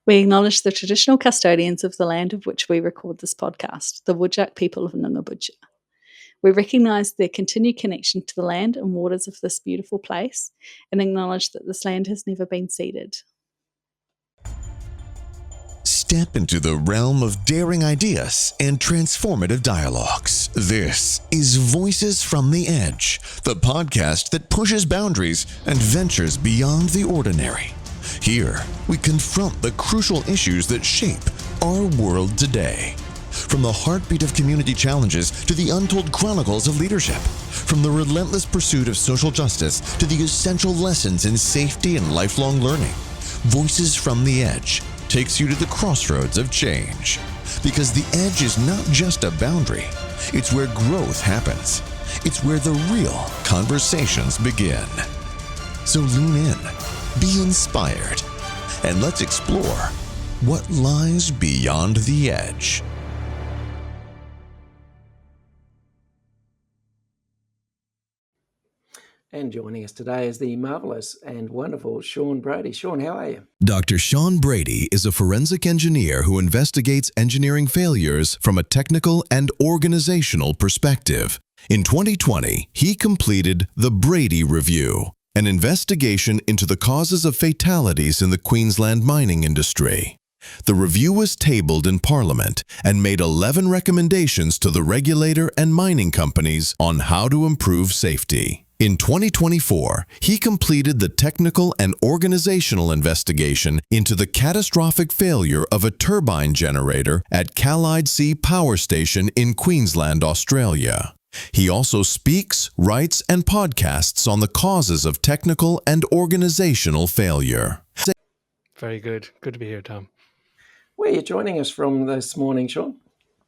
We acknowledge the traditional custodians of the land of which we record this podcast, the Whadjuk people of Nungabudja. We recognise their continued connection to the land and waters of this beautiful place and acknowledge that this land has never been ceded. Step into the realm of daring ideas and transformative dialogues. This is Voices from the Edge, the podcast that pushes boundaries and ventures beyond the ordinary. Here, we confront the crucial issues that shape our world today. From the heartbeat of community challenges to the untold chronicles of leadership. From the relentless pursuit of social justice to the essential lessons in safety and lifelong learning. Voices from the Edge takes you to the crossroads of change. Because the edge is not just a boundary, it's where growth happens. It's where the real conversations begin. So lean in, be inspired, and let's explore what lies beyond the edge. And joining us today is the marvellous and wonderful Sean Brady. Sean, how are you? Dr. Sean Brady is a forensic engineer who investigates engineering failures from a technical and organizational perspective. In 2020, he completed the Brady Review, an investigation into the causes of fatalities in the Queensland mining industry. The review was tabled in Parliament and made 11 recommendations to the regulator and mining companies on how to improve safety. In 2024, he completed the technical and organizational investigation into the catastrophic failure of a turbine generator at Callide C Power Station in Queensland, Australia. He also speaks, writes, and podcasts on the causes of technical and organizational failure. Very good. Good to be here, Tom. Where are you joining us from this morning, Sean?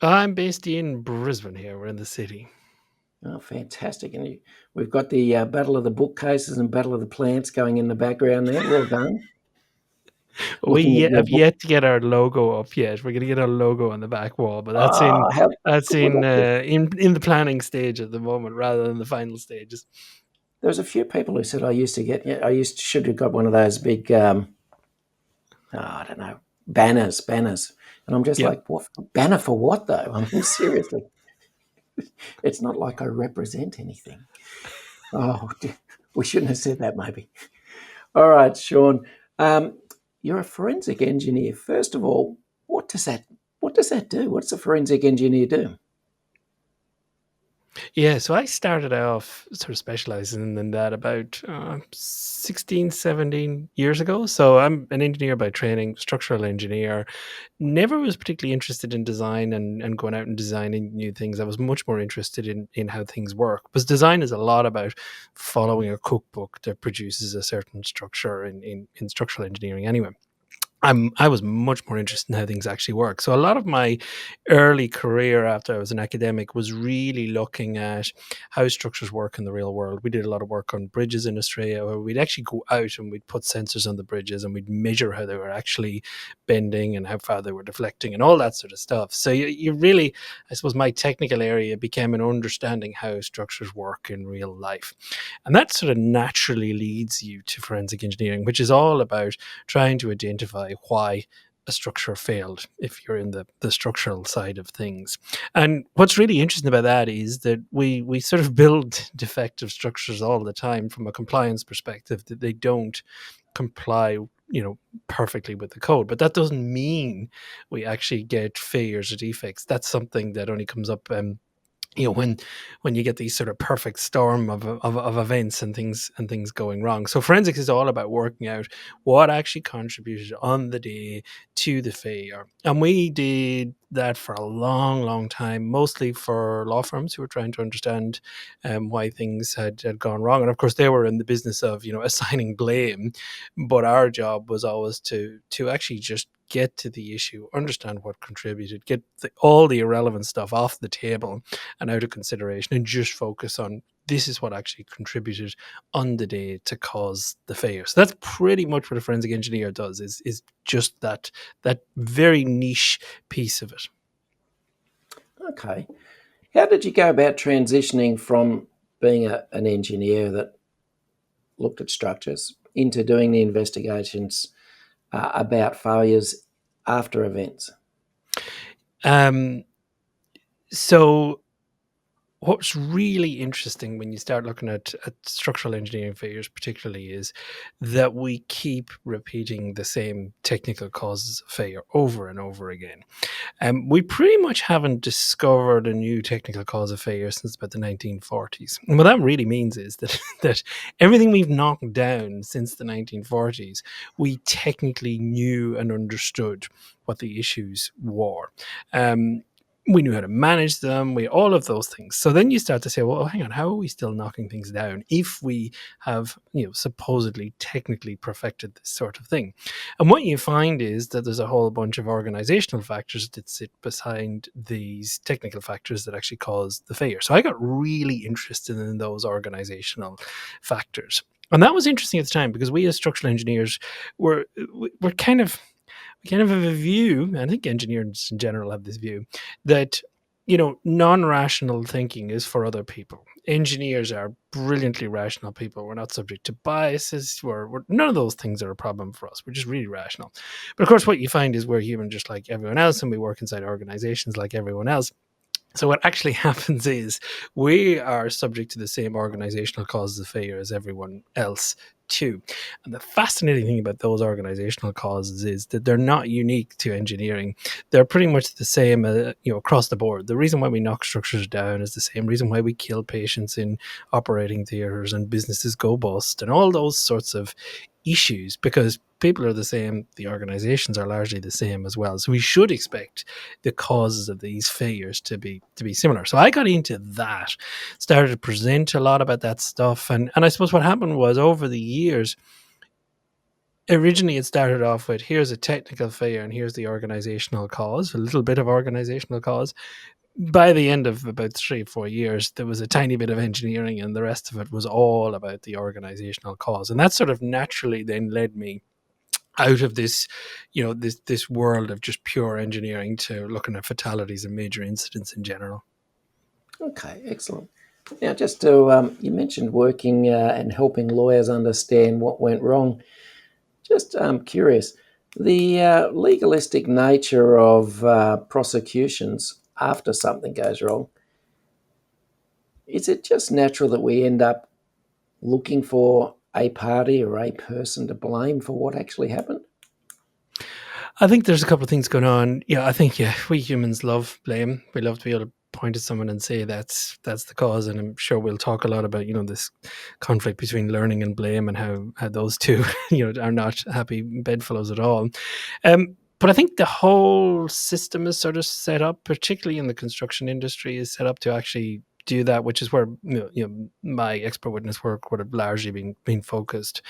I'm based in Brisbane here. We're in the city. Oh, fantastic. And we've got the Battle of the Bookcases and Battle of the Plants going in the background there. Well done. We have yet to get our logo up yet. We're going to get our logo on the back wall, but that's in the planning stage at the moment rather than the final stages. There was a few people who said should have got one of those big, I don't know, banners. And I'm just like, what banner for what though? I mean, seriously. It's not like I represent anything. Oh, we shouldn't have said that maybe. All right, Sean, you're a forensic engineer. First of all, what does that do? What does a forensic engineer do? Yeah, so I started off sort of specializing in that about 16, 17 years ago. So I'm an engineer by training, structural engineer. Never was particularly interested in design and going out and designing new things. I was much more interested in how things work. Because design is a lot about following a cookbook that produces a certain structure in structural engineering anyway. I was much more interested in how things actually work. So a lot of my early career after I was an academic was really looking at how structures work in the real world. We did a lot of work on bridges in Australia where we'd actually go out and we'd put sensors on the bridges and we'd measure how they were actually bending and how far they were deflecting and all that sort of stuff. So you really, I suppose my technical area became an understanding how structures work in real life. And that sort of naturally leads you to forensic engineering, which is all about trying to identify why a structure failed if you're in the structural side of things. And what's really interesting about that is that we sort of build defective structures all the time from a compliance perspective, that they don't comply perfectly with the code. But that doesn't mean we actually get failures or defects. That's something that only comes up when you get these sort of perfect storm of events and things going wrong. So forensics is all about working out what actually contributed on the day to the failure. And we did that for a long time, mostly for law firms who were trying to understand why things had gone wrong. And of course, they were in the business of assigning blame. But our job was always to actually just get to the issue, understand what contributed, get all the irrelevant stuff off the table and out of consideration, and just focus on this is what actually contributed on the day to cause the failure. So that's pretty much what a forensic engineer does, is just that very niche piece of it. Okay. How did you go about transitioning from being an engineer that looked at structures into doing the investigations about failures after events? So what's really interesting when you start looking at structural engineering failures particularly is that we keep repeating the same technical causes of failure over and over again. We pretty much haven't discovered a new technical cause of failure since about the 1940s. And what that really means is that everything we've knocked down since the 1940s, we technically knew and understood what the issues were. We knew how to manage them, all of those things. So then you start to say, well, hang on, how are we still knocking things down if we have, supposedly technically perfected this sort of thing? And what you find is that there's a whole bunch of organizational factors that sit behind these technical factors that actually cause the failure. So I got really interested in those organizational factors. And that was interesting at the time because we as structural engineers were kind of have a view, and I think engineers in general have this view, that non-rational thinking is for other people. Engineers are brilliantly rational people. We're not subject to biases. None of those things are a problem for us. We're just really rational. But of course, what you find is we're human just like everyone else, and we work inside organizations like everyone else. So what actually happens is we are subject to the same organizational causes of failure as everyone else too. And the fascinating thing about those organizational causes is that they're not unique to engineering. They're pretty much the same, across the board. The reason why we knock structures down is the same reason why we kill patients in operating theaters and businesses go bust and all those sorts of issues, because people are the same, the organizations are largely the same as well. So we should expect the causes of these failures to be similar. So I got into that, started to present a lot about that stuff, and I suppose what happened was over the years, originally it started off with here's a technical failure and here's the organizational cause, a little bit of organizational cause. By the end of about 3 or 4 years, there was a tiny bit of engineering and the rest of it was all about the organizational cause. And that sort of naturally then led me out of this, this world of just pure engineering to looking at fatalities and major incidents in general. Okay, excellent. Now, just to, you mentioned working and helping lawyers understand what went wrong. Just curious, the legalistic nature of prosecutions after something goes wrong, is it just natural that we end up looking for a party or a person to blame for what actually happened? I think there's a couple of things going on. I think we humans love blame. We love to be able to point at someone and say that's the cause. And I'm sure we'll talk a lot about this conflict between learning and blame and how those two are not happy bedfellows at all. But I think the whole system is sort of set up, particularly in the construction industry, is set up to actually do that, which is where my expert witness work would have largely been focused.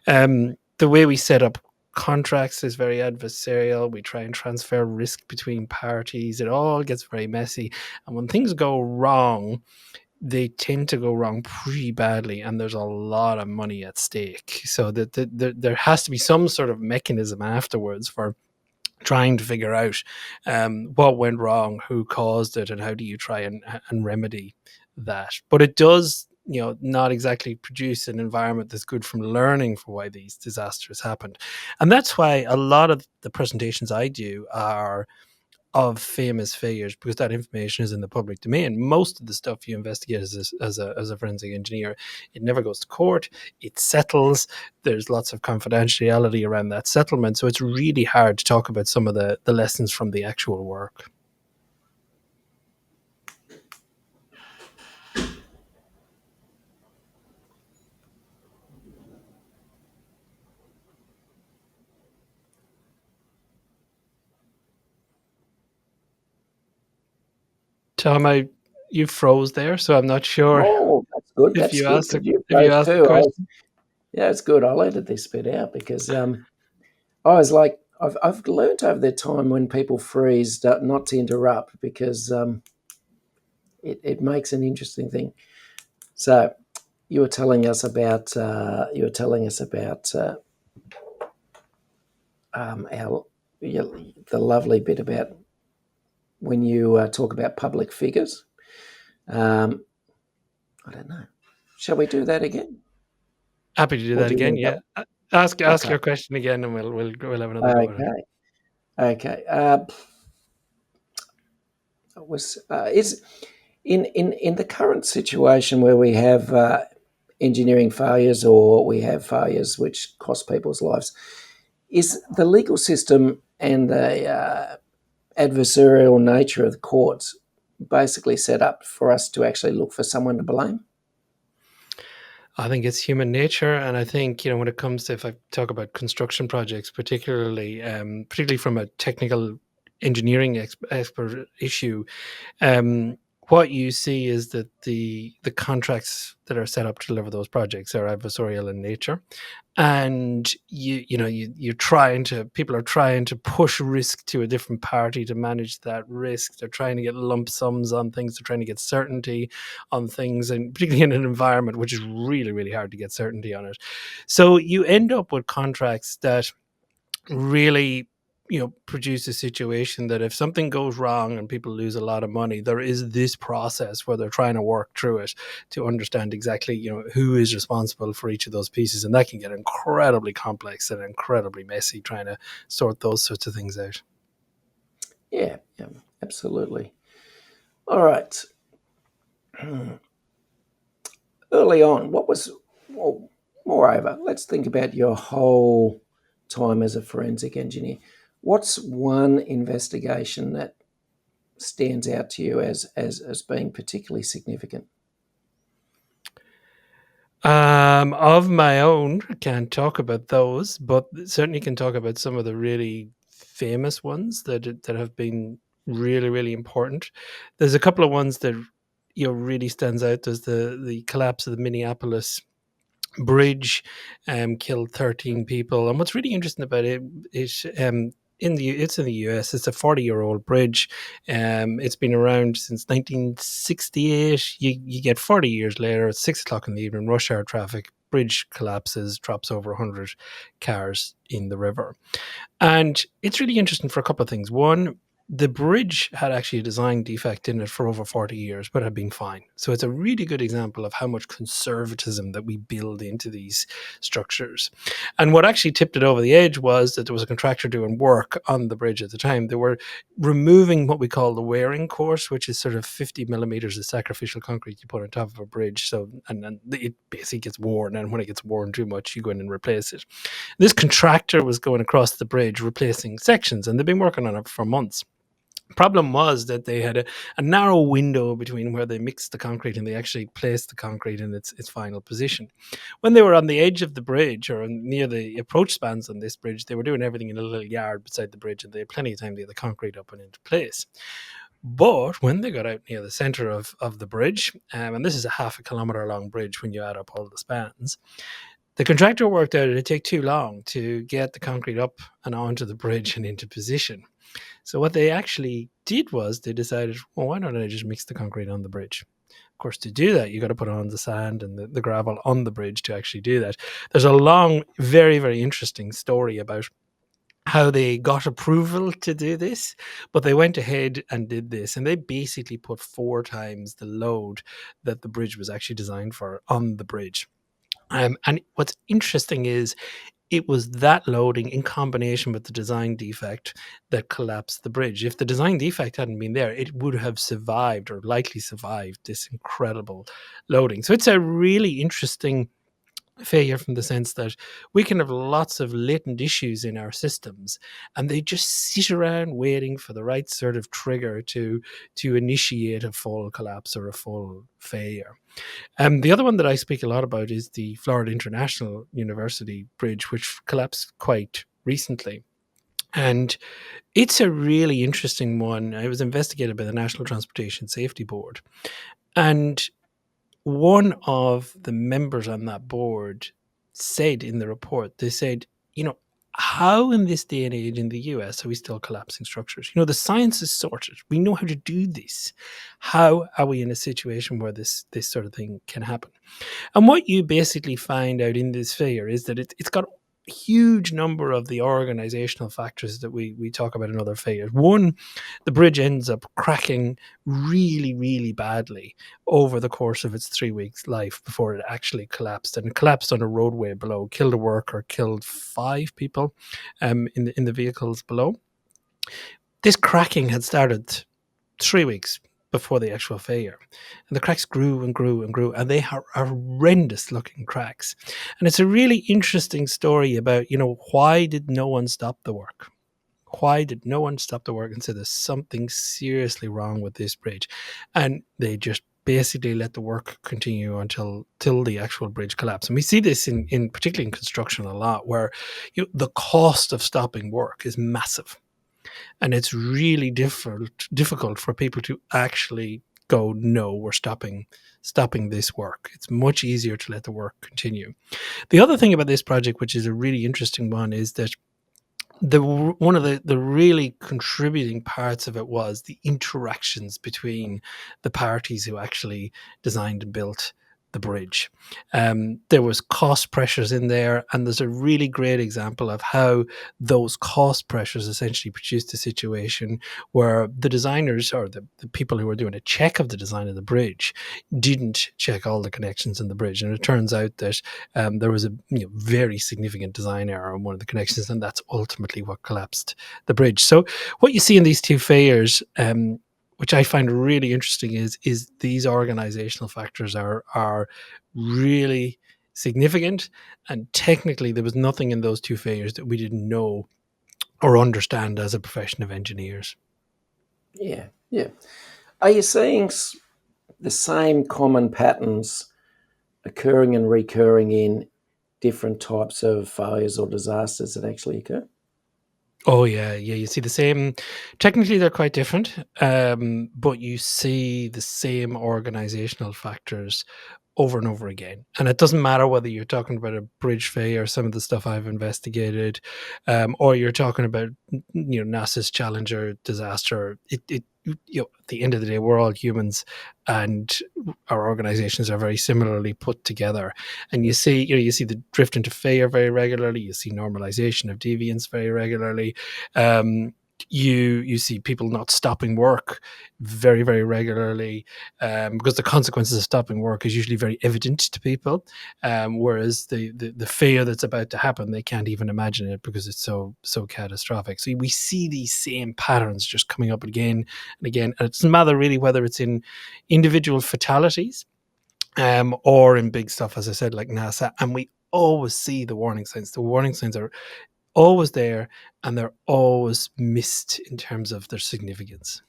The way we set up contracts is very adversarial. We try and transfer risk between parties. It all gets very messy. And when things go wrong, they tend to go wrong pretty badly, and there's a lot of money at stake. So that there has to be some sort of mechanism afterwards for trying to figure out what went wrong, who caused it, and how do you try and remedy that. But it does not exactly produce an environment that's good from learning for why these disasters happened. And that's why a lot of the presentations I do are of famous failures, because that information is in the public domain. Most of the stuff you investigate as a forensic engineer, it never goes to court. It settles. There's lots of confidentiality around that settlement. So it's really hard to talk about some of the lessons from the actual work. Tom, you froze there, so I'm not sure. Oh, that's good. If That's you good. asked You the too. question. Yeah, it's good. I'll edit this bit out because I was like, I've learned over the time when people freeze not to interrupt, because it makes an interesting thing. So you were telling us about the lovely bit about when you talk about public figures. I don't know. Shall we do that again? Happy to do Or that do you again. want Yeah. to Ask Okay. your question again, and we'll have another go at it. Okay. Okay. Is in the current situation where we have engineering failures or we have failures which cost people's lives, is the legal system and the adversarial nature of the courts basically set up for us to actually look for someone to blame? I think it's human nature, and I think when it comes to, if I talk about construction projects, particularly from a technical engineering expert issue, what you see is that the contracts that are set up to deliver those projects are adversarial in nature, and people are trying to push risk to a different party to manage that risk. They're trying to get lump sums on things. They're trying to get certainty on things, and particularly in an environment which is really, really hard to get certainty on it. So you end up with contracts that really produce a situation that if something goes wrong and people lose a lot of money, there is this process where they're trying to work through it to understand exactly who is responsible for each of those pieces, and that can get incredibly complex and incredibly messy trying to sort those sorts of things out. Yeah, absolutely. All right. Early on, moreover, let's think about your whole time as a forensic engineer. What's one investigation that stands out to you as being particularly significant? Of my own, I can't talk about those, but certainly can talk about some of the really famous ones that have been really, really important. There's a couple of ones that really stands out. There's the collapse of the Minneapolis bridge, killed 13 people. And what's really interesting about it is it's in the US. It's a 40-year-old bridge. It's been around since 1968. You get 40 years later at 6 o'clock in the evening, rush hour traffic, bridge collapses, drops over 100 cars in the river. And it's really interesting for a couple of things. One, the bridge had actually a design defect in it for over 40 years, but had been fine. So it's a really good example of how much conservatism that we build into these structures. And what actually tipped it over the edge was that there was a contractor doing work on the bridge at the time. They were removing what we call the wearing course, which is sort of 50 millimeters of sacrificial concrete you put on top of a bridge. So, and it basically gets worn. And when it gets worn too much, you go in and replace it. This contractor was going across the bridge replacing sections, and they've been working on it for months. Problem was that they had a narrow window between where they mixed the concrete and they actually placed the concrete in its final position. When they were on the edge of the bridge or near the approach spans on this bridge, they were doing everything in a little yard beside the bridge, and they had plenty of time to get the concrete up and into place. But when they got out near the center of the bridge, and this is a 0.5 kilometer long bridge when you add up all the spans, the contractor worked out it'd take too long to get the concrete up and onto the bridge and into position. So what they actually did was they decided, well, why don't I just mix the concrete on the bridge? Of course, to do that, you got to put on the sand and the gravel on the bridge to actually do that. There's a long, very, very interesting story about how they got approval to do this, but they went ahead and did this, and they basically put 4 times the load that the bridge was actually designed for on the bridge. And what's interesting is it was that loading in combination with the design defect that collapsed the bridge. If the design defect hadn't been there, it would have survived or likely survived this incredible loading. So it's a really interesting failure from the sense that we can have lots of latent issues in our systems and they just sit around waiting for the right sort of trigger to initiate a full collapse or a full failure. The other one that I speak a lot about is the Florida International University Bridge, which collapsed quite recently. And it's a really interesting one. It was investigated by the National Transportation Safety Board. And one of the members on that board said in the report, they said, how in this day and age in the US are we still collapsing structures? The science is sorted. We know how to do this. How are we in a situation where this sort of thing can happen? And what you basically find out in this failure is that it's got a huge number of the organizational factors that we talk about in other failures. One, the bridge ends up cracking really, really badly over the course of its 3 weeks life before it actually collapsed. And it collapsed on a roadway below, killed a worker, killed 5 people in the vehicles below. This cracking had started 3 weeks before the actual failure. And the cracks grew and grew and grew, and they are horrendous looking cracks. And it's a really interesting story about, why did no one stop the work? Why did no one stop the work and say there's something seriously wrong with this bridge? And they just basically let the work continue till the actual bridge collapsed. And we see this in particularly in construction a lot, where the cost of stopping work is massive. And it's really difficult for people to actually go, no, we're stopping this work. It's much easier to let the work continue. The other thing about this project, which is a really interesting one, is that one of the really contributing parts of it was the interactions between the parties who actually designed and built the bridge. There was cost pressures in there, and there's a really great example of how those cost pressures essentially produced a situation where the designers, or the people who were doing a check of the design of the bridge, didn't check all the connections in the bridge. And it turns out that there was a very significant design error on one of the connections, and that's ultimately what collapsed the bridge. So what you see in these two failures, which I find really interesting, is these organizational factors are really significant, and technically there was nothing in those two failures that we didn't know or understand as a profession of engineers. Yeah. Are you seeing the same common patterns occurring and recurring in different types of failures or disasters that actually occur? Oh yeah. You see the same. Technically, they're quite different, but you see the same organizational factors over and over again. And it doesn't matter whether you're talking about a bridge failure, some of the stuff I've investigated, or you're talking about NASA's Challenger disaster. At the end of the day, we're all humans, and our organizations are very similarly put together. And you see the drift into failure very regularly. You see normalization of deviance very regularly. You see people not stopping work very, very regularly, because the consequences of stopping work is usually very evident to people, whereas the failure that's about to happen, they can't even imagine it because it's so catastrophic. So we see these same patterns just coming up again and again, and it doesn't matter really whether it's in individual fatalities, or in big stuff, as I said, like NASA, and we always see the warning signs. The warning signs are always there, and they're always missed in terms of their significance.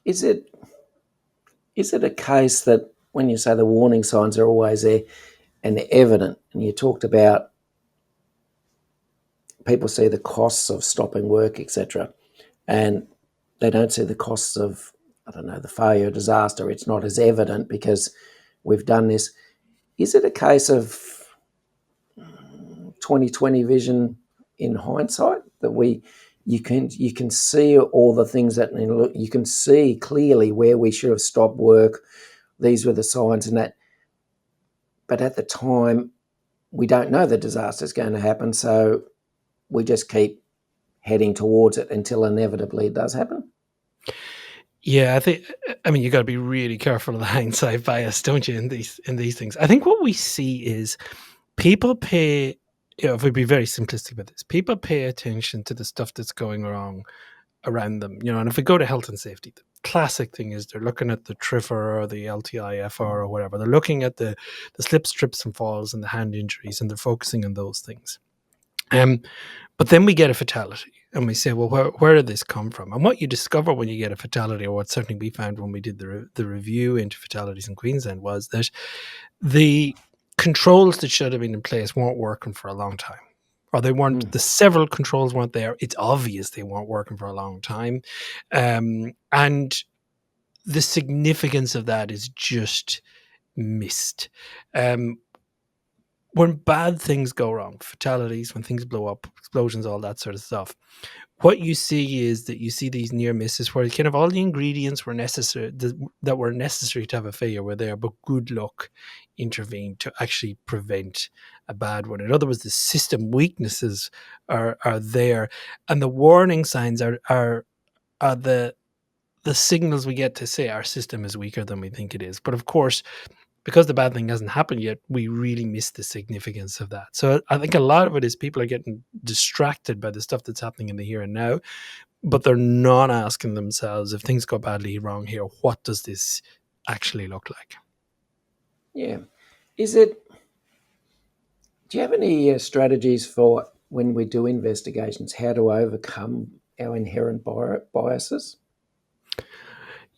Is it a case that when you say the warning signs are always there and they're evident, and you talked about people see the costs of stopping work, etc., and they don't see the costs of, I don't know, the failure, disaster, it's not as evident because we've done this. Is it a case of 2020 vision in hindsight that you can see all the things that you can see clearly where we should have stopped work? These were the signs and that, but at the time we don't know the disaster is going to happen, so we just keep heading towards it until inevitably it does happen. Yeah, I mean, you got to be really careful of the hindsight bias, don't you, in these things? I think what we see is people pay, if we be very simplistic about this, people pay attention to the stuff that's going wrong around them, and if we go to health and safety, the classic thing is they're looking at the TRIFR or the LTIFR or whatever. They're looking at the slips, trips and falls and the hand injuries, and they're focusing on those things. But then we get a fatality and we say, well, where did this come from? And what you discover when you get a fatality, or what certainly we found when we did the review into fatalities in Queensland, was that the controls that should have been in place weren't working for a long time. Or they weren't, the several controls weren't there. It's obvious they weren't working for a long time. And the significance of that is just missed. When bad things go wrong, fatalities, when things blow up, explosions, all that sort of stuff, what you see is that you see these near misses where kind of all the ingredients were necessary, that were necessary to have a failure were there, but good luck intervened to actually prevent a bad one. In other words, the system weaknesses are there, and the warning signs are the signals we get to say our system is weaker than we think it is. But of course, because the bad thing hasn't happened yet, we really miss the significance of that. So I think a lot of it is people are getting distracted by the stuff that's happening in the here and now, but they're not asking themselves, if things go badly wrong here, what does this actually look like? Yeah. Do you have any strategies for when we do investigations, how to overcome our inherent biases?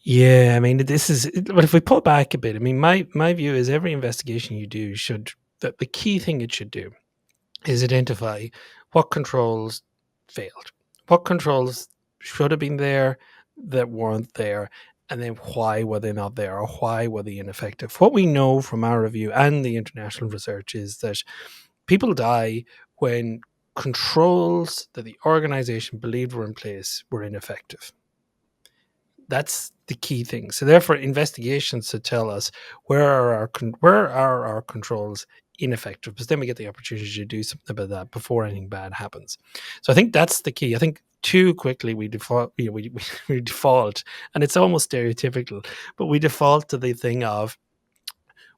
Yeah, I mean, but if we pull back a bit, I mean, my view is every investigation you do that the key thing it should do is identify what controls failed, what controls should have been there that weren't there, and then why were they not there, or why were they ineffective. What we know from our review and the international research is that people die when controls that the organization believed were in place were ineffective. That's the key thing. So therefore, investigations should tell us where are our controls ineffective, because then we get the opportunity to do something about that before anything bad happens. So I think that's the key. I think too quickly we default, we default, and it's almost stereotypical, but we default to the thing of,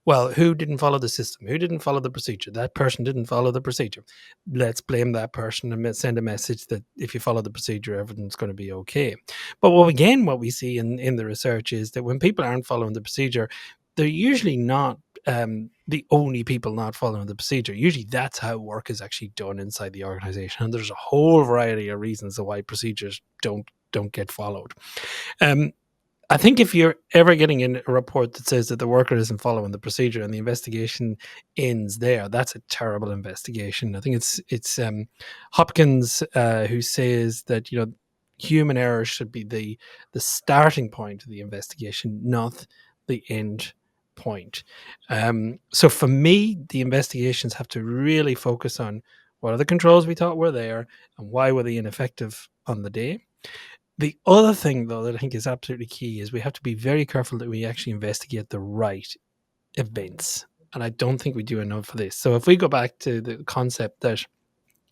well, who didn't follow the system? Who didn't follow the procedure? That person didn't follow the procedure. Let's blame that person and send a message that if you follow the procedure, everything's going to be okay. But what we see in the research is that when people aren't following the procedure, they're usually not the only people not following the procedure. Usually that's how work is actually done inside the organization. And there's a whole variety of reasons why procedures don't get followed. I think if you're ever getting in a report that says that the worker isn't following the procedure and the investigation ends there, that's a terrible investigation. I think it's Hopkins who says that human error should be the starting point of the investigation, not the end point. So for me, the investigations have to really focus on what are the controls we thought were there and why were they ineffective on the day. The other thing, though, that I think is absolutely key is we have to be very careful that we actually investigate the right events. And I don't think we do enough for this. So if we go back to the concept that,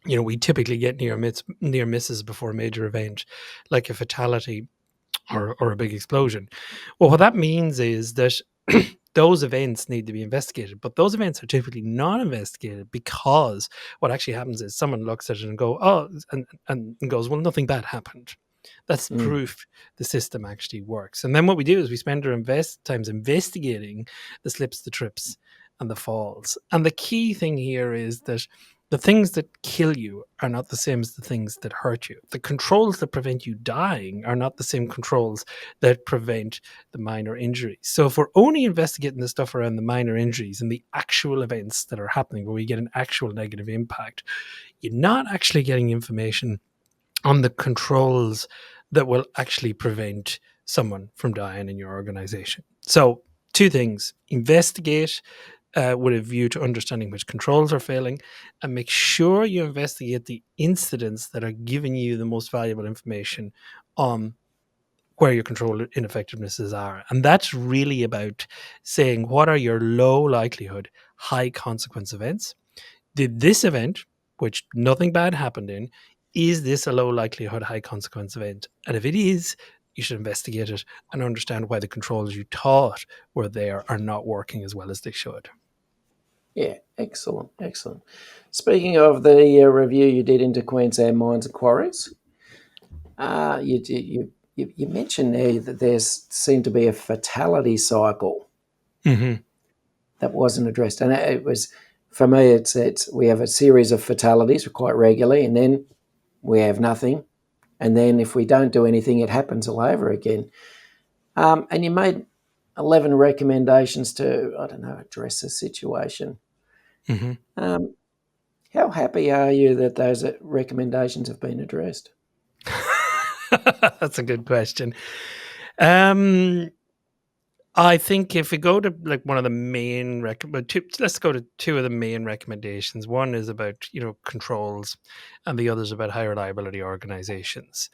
we typically get near misses before a major event, like a fatality or a big explosion. Well, what that means is that those events need to be investigated, but those events are typically not investigated because what actually happens is someone looks at it and and goes, well, nothing bad happened. That's proof the system actually works. And then what we do is we spend our times investigating the slips, the trips, and the falls. And the key thing here is that the things that kill you are not the same as the things that hurt you. The controls that prevent you dying are not the same controls that prevent the minor injuries. So if we're only investigating the stuff around the minor injuries and the actual events that are happening where we get an actual negative impact, you're not actually getting information on the controls that will actually prevent someone from dying in your organization. So 2 things: investigate with a view to understanding which controls are failing, and make sure you investigate the incidents that are giving you the most valuable information on where your control ineffectivenesses are. And that's really about saying, what are your low likelihood, high consequence events? Did this event, which nothing bad happened in, is this a low likelihood, high consequence event? And if it is, you should investigate it and understand why the controls you thought were there are not working as well as they should. Yeah, excellent. Speaking of the review you did into Queensland mines and quarries, you mentioned there that there seemed to be a fatality cycle that wasn't addressed, and it was, for me, it's we have a series of fatalities quite regularly, and then we have nothing, and then if we don't do anything, it happens all over again. And you made 11 recommendations to, address the situation. How happy are you that those recommendations have been addressed? That's a good question. I think if we go to one of the main let's go to 2 of the main recommendations. One is about controls, and the other is about high reliability organizations.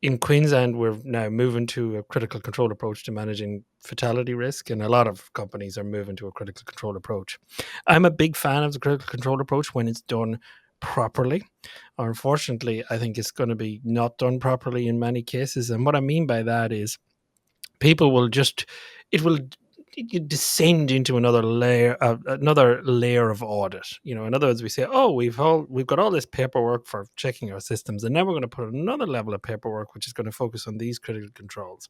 In Queensland, we're now moving to a critical control approach to managing fatality risk, and a lot of companies are moving to a critical control approach. I'm a big fan of the critical control approach when it's done properly. Unfortunately, I think it's going to be not done properly in many cases, and what I mean by that is people will you descend into another layer of audit. In other words, we say, oh, we've got all this paperwork for checking our systems, and now we're going to put another level of paperwork which is going to focus on these critical controls.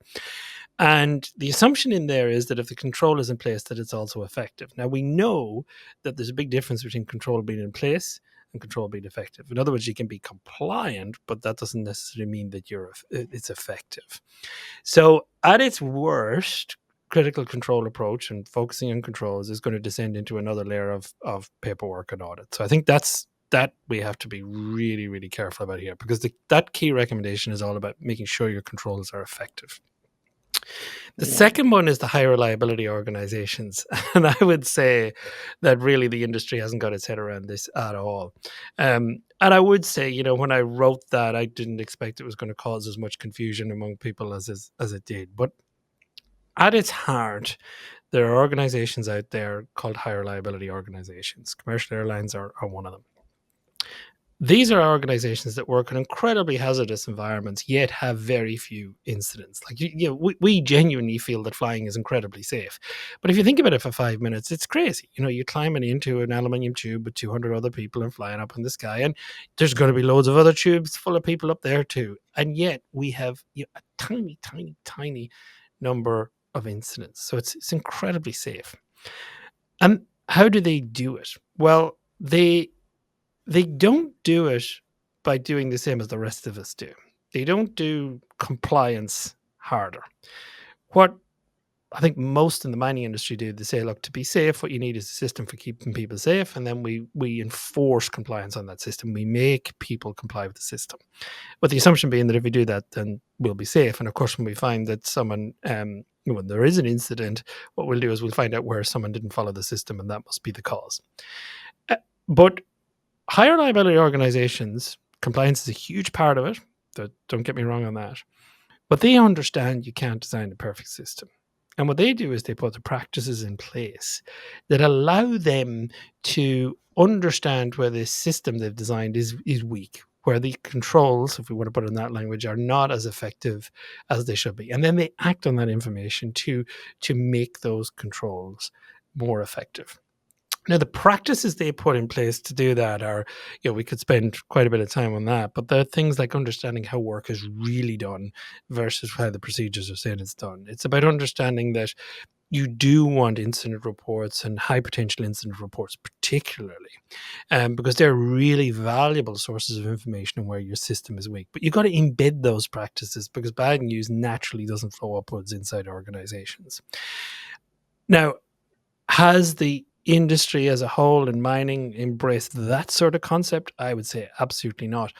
And the assumption in there is that if the control is in place, that it's also effective. Now, we know that there's a big difference between control being in place and control being effective. In other words, you can be compliant, but that doesn't necessarily mean that it's effective. So at its worst, critical control approach and focusing on controls is going to descend into another layer of paperwork and audit. So I think that we have to be really, really careful about here, because that key recommendation is all about making sure your controls are effective. The second one is the high reliability organizations. And I would say that really the industry hasn't got its head around this at all. And I would say, when I wrote that, I didn't expect it was going to cause as much confusion among people as it did. But at its heart, there are organizations out there called high reliability organizations. Commercial airlines are one of them. These are organizations that work in incredibly hazardous environments, yet have very few incidents. Like, we genuinely feel that flying is incredibly safe. But if you think about it for 5 minutes, it's crazy. You're climbing into an aluminium tube with 200 other people and flying up in the sky, and there's going to be loads of other tubes full of people up there too. And yet we have a tiny, tiny, tiny number of incidents. So it's incredibly safe. And how do they do it? Well, they don't do it by doing the same as the rest of us do. They don't do compliance harder. What I think most in the mining industry do, they say, look, to be safe, what you need is a system for keeping people safe, and then we enforce compliance on that system. We make people comply with the system. But the assumption being that if we do that, then we'll be safe. And of course, when we find that someone, when there is an incident, what we'll do is we'll find out where someone didn't follow the system, and that must be the cause. But high reliability organizations, compliance is a huge part of it. Don't get me wrong on that. But they understand you can't design the perfect system. And what they do is they put the practices in place that allow them to understand where the system they've designed is weak, where the controls, if we want to put it in that language, are not as effective as they should be. And then they act on that information to make those controls more effective. Now, the practices they put in place to do that are, we could spend quite a bit of time on that, but there are things like understanding how work is really done versus how the procedures are saying it's done. It's about understanding that you do want incident reports and high potential incident reports, particularly, because they're really valuable sources of information on where your system is weak. But you've got to embed those practices, because bad news naturally doesn't flow upwards inside organizations. Now, has the industry as a whole in mining embraced that sort of concept? I would say absolutely not.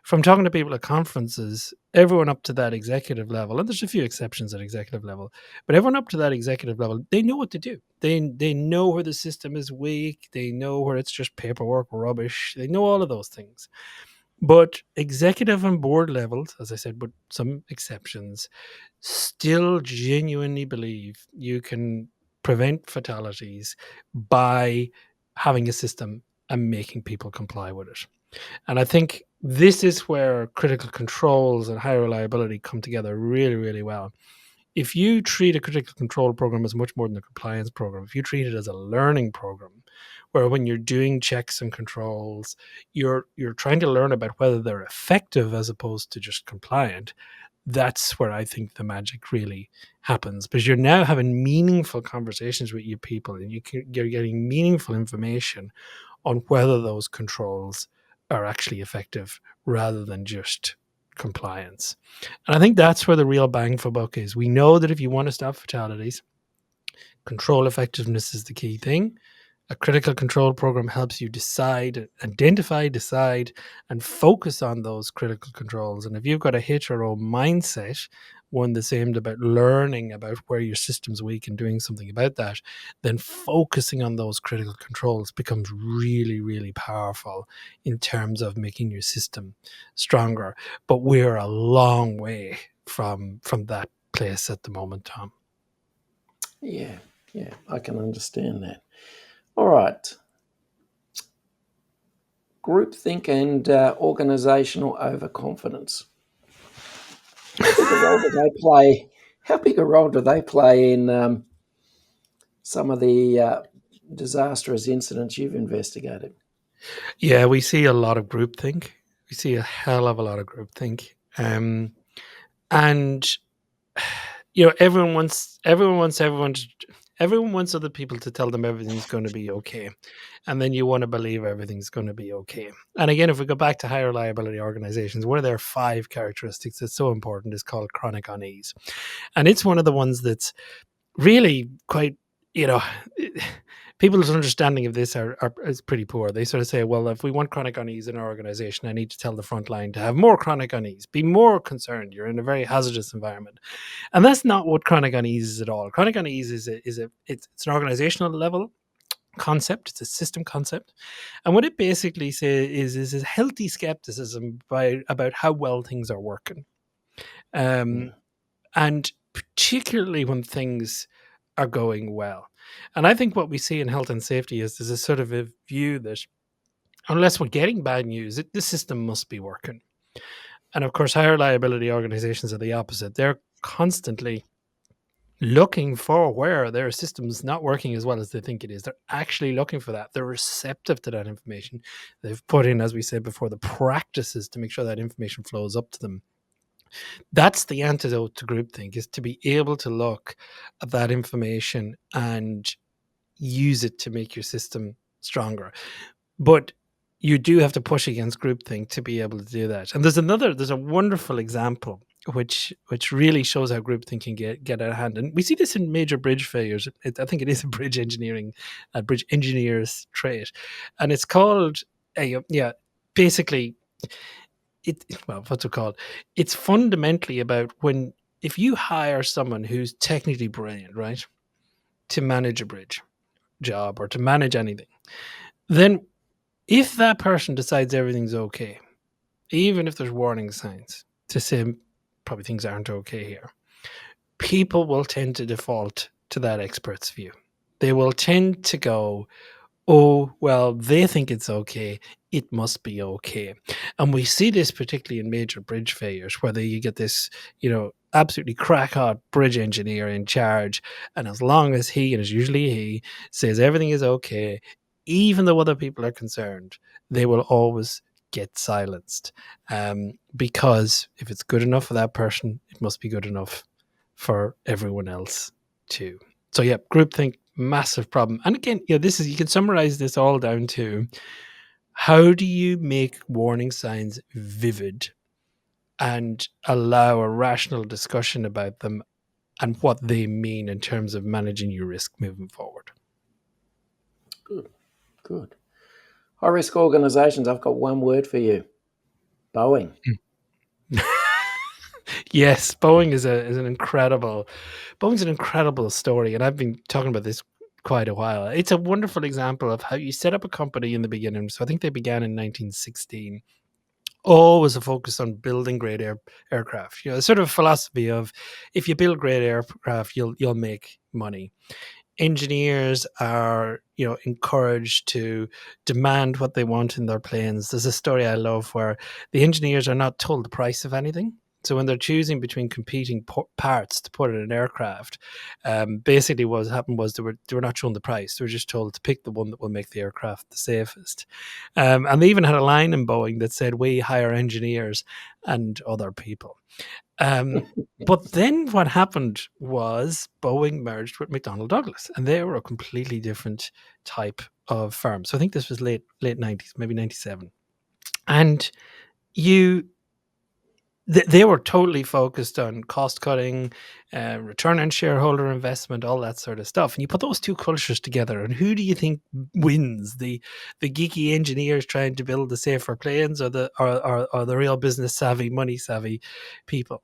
From talking to people at conferences, everyone up to that executive level, and there's a few exceptions at executive level, but everyone up to that executive level, they know what to do. They know where the system is weak. They know where it's just paperwork rubbish. They know all of those things. But executive and board levels, as I said, with some exceptions, still genuinely believe you can prevent fatalities by having a system and making people comply with it. And I think this is where critical controls and high reliability come together really, really well. If you treat a critical control program as much more than a compliance program, if you treat it as a learning program, where when you're doing checks and controls, you're trying to learn about whether they're effective as opposed to just compliant, that's where I think the magic really happens, because you're now having meaningful conversations with your people, and you're getting meaningful information on whether those controls are actually effective rather than just compliance. And I think that's where the real bang for buck is. We know that if you want to stop fatalities, control effectiveness is the key thing. A critical control program helps you identify, decide, and focus on those critical controls. And if you've got a HRO mindset, one that's aimed about learning about where your system's weak and doing something about that, then focusing on those critical controls becomes really, really powerful in terms of making your system stronger. But we're a long way from that place at the moment, Tom. Yeah, I can understand that. All right. Groupthink and organisational overconfidence. How big a role do they play in some of the disastrous incidents you've investigated? Yeah, we see a lot of groupthink. We see a hell of a lot of groupthink. And everyone wants other people to tell them everything's going to be okay, and then you want to believe everything's going to be okay. And again, if we go back to high reliability organizations, one of their 5 characteristics that's so important is called chronic unease, and it's one of the ones that's really quite, people's understanding of this is pretty poor. They sort of say, well, if we want chronic unease in our organization, I need to tell the front line to have more chronic unease, be more concerned. You're in a very hazardous environment. And that's not what chronic unease is at all. Chronic unease it's an organizational level concept. It's a system concept. And what it basically says is a healthy skepticism about how well things are working. And particularly when things are going well. And I think what we see in health and safety is there's a sort of a view that unless we're getting bad news, the system must be working. And of course, high reliability organizations are the opposite. They're constantly looking for where their system's not working as well as they think it is. They're actually looking for that. They're receptive to that information. They've put in, as we said before, the practices to make sure that information flows up to them. That's the antidote to groupthink, is to be able to look at that information and use it to make your system stronger. But you do have to push against groupthink to be able to do that. And there's a wonderful example which really shows how groupthink can get out of hand. And we see this in major bridge failures. I think it is a bridge engineer's trait. And it's called, basically, what's it called? It's fundamentally about if you hire someone who's technically brilliant, right, to manage a bridge job or to manage anything, then if that person decides everything's okay, even if there's warning signs to say probably things aren't okay here, people will tend to default to that expert's view. They will tend to go, oh, well, they think it's okay, it must be okay. And we see this particularly in major bridge failures, where you get this, absolutely crack-hot bridge engineer in charge, and as long as he, and it's usually he, says everything is okay, even though other people are concerned, they will always get silenced. Because if it's good enough for that person, it must be good enough for everyone else too. So yeah, groupthink, massive problem. And again, you can summarize this all down to, how do you make warning signs vivid and allow a rational discussion about them and what they mean in terms of managing your risk moving forward? Good. High risk organizations, I've got one word for you: Boeing. Yes, Boeing is an incredible story, and I've been talking about this quite a while. It's a wonderful example of how you set up a company in the beginning. So I think they began in 1916. Always a focus on building great aircraft. Sort of philosophy of, if you build great aircraft, you'll make money. Engineers are, encouraged to demand what they want in their planes. There's a story I love where the engineers are not told the price of anything. So when they're choosing between competing parts to put in an aircraft, basically what happened was they were not shown the price. They were just told to pick the one that will make the aircraft the safest. And they even had a line in Boeing that said, "We hire engineers and other people." But then what happened was Boeing merged with McDonnell Douglas, and they were a completely different type of firm. So I think this was late 90s, maybe 97. And they were totally focused on cost cutting, return on shareholder investment, all that sort of stuff. And you put those two cultures together, and who do you think wins? The geeky engineers trying to build the safer planes, or the real business savvy, money savvy people?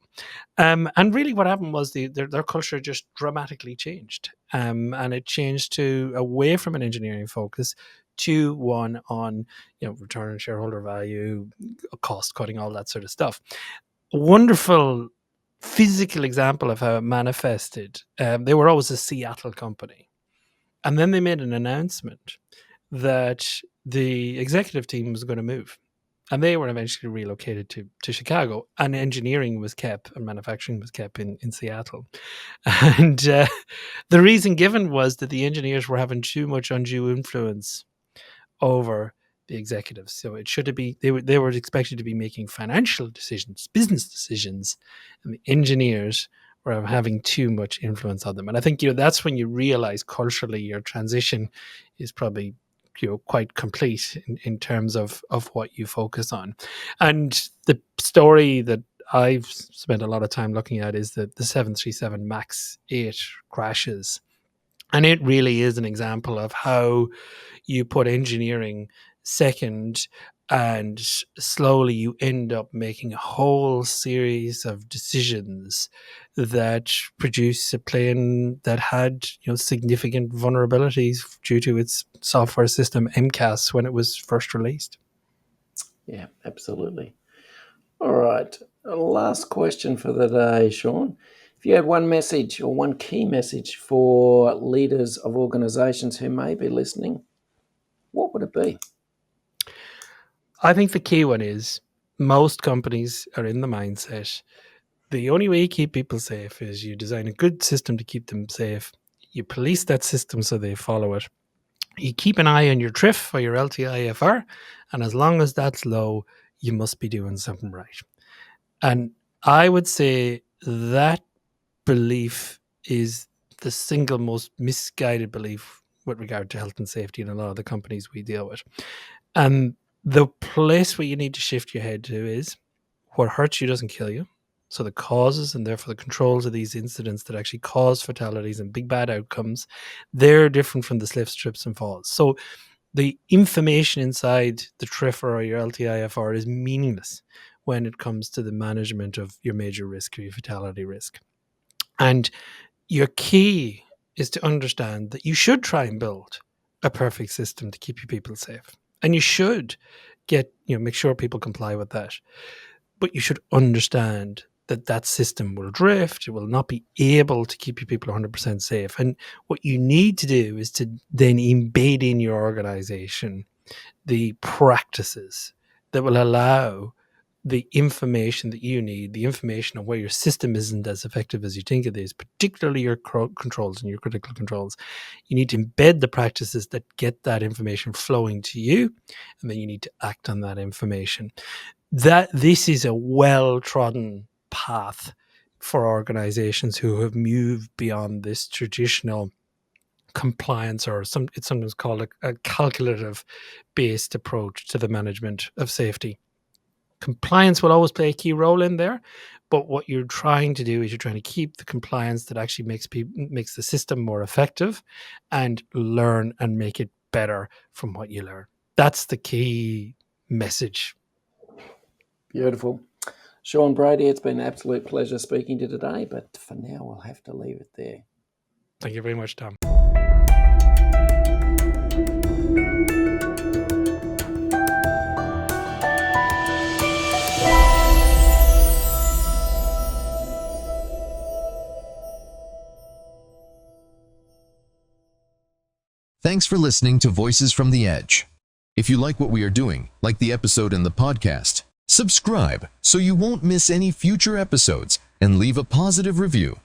And really, what happened was their culture just dramatically changed, and it changed to away from an engineering focus to one on return on shareholder value, cost cutting, all that sort of stuff. A wonderful physical example of how it manifested. They were always a Seattle company, and then they made an announcement that the executive team was going to move. And they were eventually relocated to Chicago, and engineering was kept and manufacturing was kept in Seattle. And the reason given was that the engineers were having too much undue influence over the executives. So it should be they were expected to be making financial decisions, business decisions, and the engineers were having too much influence on them. And I think that's when you realize culturally your transition is probably quite complete in terms of what you focus on. And the story that I've spent a lot of time looking at is the 737 MAX 8 crashes. And it really is an example of how you put engineering second, and slowly you end up making a whole series of decisions that produce a plane that had significant vulnerabilities due to its software system MCAS when it was first released. Yeah, absolutely. All right, last question for the day, Sean. If you had one message or one key message for leaders of organisations who may be listening, what would it be? I think the key one is most companies are in the mindset the only way you keep people safe is you design a good system to keep them safe. You police that system so they follow it. You keep an eye on your TRIF or your LTIFR, and as long as that's low, you must be doing something right. And I would say that belief is the single most misguided belief with regard to health and safety in a lot of the companies we deal with. And the place where you need to shift your head to is what hurts you doesn't kill you. So the causes and therefore the controls of these incidents that actually cause fatalities and big bad outcomes, they're different from the slips, trips, and falls. So the information inside the TRIFR or your LTIFR is meaningless when it comes to the management of your major risk or your fatality risk. And your key is to understand that you should try and build a perfect system to keep your people safe. And you should make sure people comply with that. But you should understand that system will drift. It will not be able to keep your people 100% safe. And what you need to do is to then embed in your organization the practices that will allow the information that you need, the information on where your system isn't as effective as you think it is, particularly your controls and your critical controls. You need to embed the practices that get that information flowing to you, and then you need to act on that information. That this is a well-trodden path for organizations who have moved beyond this traditional compliance, or it's sometimes called a calculative-based approach to the management of safety. Compliance will always play a key role in there, but what you're trying to do is you're trying to keep the compliance that actually makes the system more effective, and learn and make it better from what you learn. That's the key message. Beautiful. Sean Brady, it's been an absolute pleasure speaking to you today, but for now we'll have to leave it there. Thank you very much, Tom. Thanks for listening to Voices from the Edge. If you like what we are doing, like the episode in the podcast, subscribe so you won't miss any future episodes, and leave a positive review.